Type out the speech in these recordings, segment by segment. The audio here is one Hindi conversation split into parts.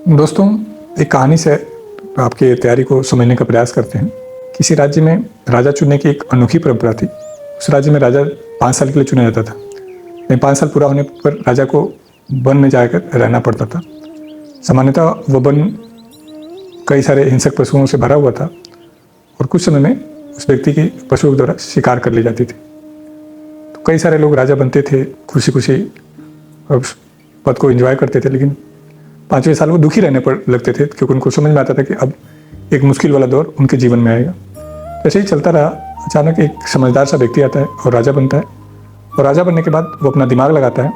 दोस्तों, एक कहानी से आपकी तैयारी को समझने का प्रयास करते हैं। किसी राज्य में राजा चुनने की एक अनोखी परंपरा थी। उस राज्य में राजा 5 साल के लिए चुना जाता था। लेकिन 5 साल पूरा होने पर राजा को वन में जाकर रहना पड़ता था। सामान्यतः वो वन कई सारे हिंसक पशुओं से भरा हुआ था और कुछ समय में उस व्यक्ति की पशुओं के द्वारा शिकार कर ली जाती थी। तो कई सारे लोग राजा बनते थे, खुशी खुशी पद को एंजॉय करते थे, लेकिन 5वें साल वो दुखी रहने पर लगते थे, क्योंकि उनको समझ में आता था कि अब एक मुश्किल वाला दौर उनके जीवन में आएगा। ऐसे ही चलता रहा। अचानक एक समझदार सा व्यक्ति आता है और राजा बनता है। और राजा बनने के बाद वो अपना दिमाग लगाता है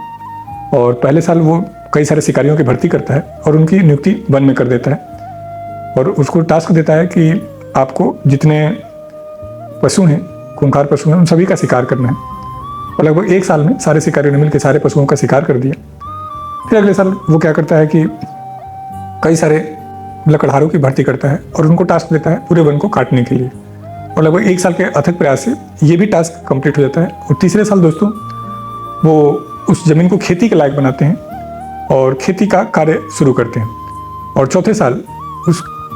और पहले साल वो कई सारे शिकारियों की भर्ती करता है और उनकी नियुक्ति वन में कर देता है और उसको टास्क देता है कि आपको जितने पशु हैं, खूंखार पशु हैं, उन सभी का शिकार करना है। और लगभग 1 साल में सारे शिकारियों ने मिलकर सारे पशुओं का शिकार कर दिया। फिर अगले साल वो क्या करता है कि कई सारे लकड़हारों की भर्ती करता है और उनको टास्क देता है पूरे वन को काटने के लिए। और लगभग 1 साल के अथक प्रयास से ये भी टास्क कंप्लीट हो जाता है। और तीसरे साल दोस्तों वो उस जमीन को खेती के लायक बनाते हैं और खेती का कार्य शुरू करते हैं। और चौथे साल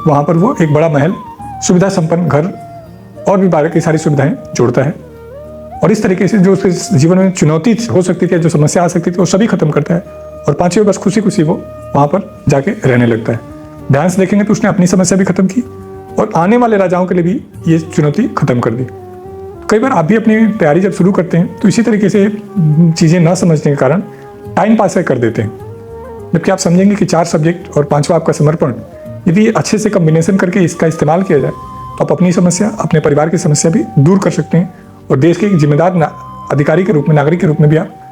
वहाँ पर वो एक बड़ा महल, सुविधा संपन्न घर और भी बाकी सारी सुविधाएं जोड़ता है। और इस तरीके से जो उसके जीवन में चुनौती हो सकती थी, जो समस्या आ सकती थी, वो सभी खत्म करता है। और 5वें वर्ष खुशी खुशी वो वहाँ पर जाके रहने लगता है। ध्यान से देखेंगे तो उसने अपनी समस्या भी खत्म की और आने वाले राजाओं के लिए भी ये चुनौती खत्म कर दी। कई बार आप भी अपनी तैयारी जब शुरू करते हैं तो इसी तरीके से चीज़ें ना समझने के कारण टाइम पास कर देते हैं। जबकि आप समझेंगे कि 4 सब्जेक्ट और 5वां आपका समर्पण, यदि अच्छे से कम्बिनेशन करके इसका इस्तेमाल किया जाए तो आप अपनी समस्या, अपने परिवार की समस्या भी दूर कर सकते हैं और देश के एक जिम्मेदार अधिकारी के रूप में, नागरिक के रूप में भी आप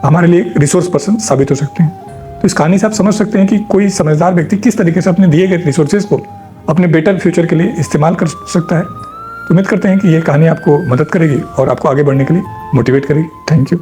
हमारे लिए एक रिसोर्स पर्सन साबित हो सकते हैं। तो इस कहानी से आप समझ सकते हैं कि कोई समझदार व्यक्ति किस तरीके से अपने दिए गए रिसोर्सेज को अपने बेटर फ्यूचर के लिए इस्तेमाल कर सकता है। तो उम्मीद करते हैं कि ये कहानी आपको मदद करेगी और आपको आगे बढ़ने के लिए मोटिवेट करेगी। Thank you.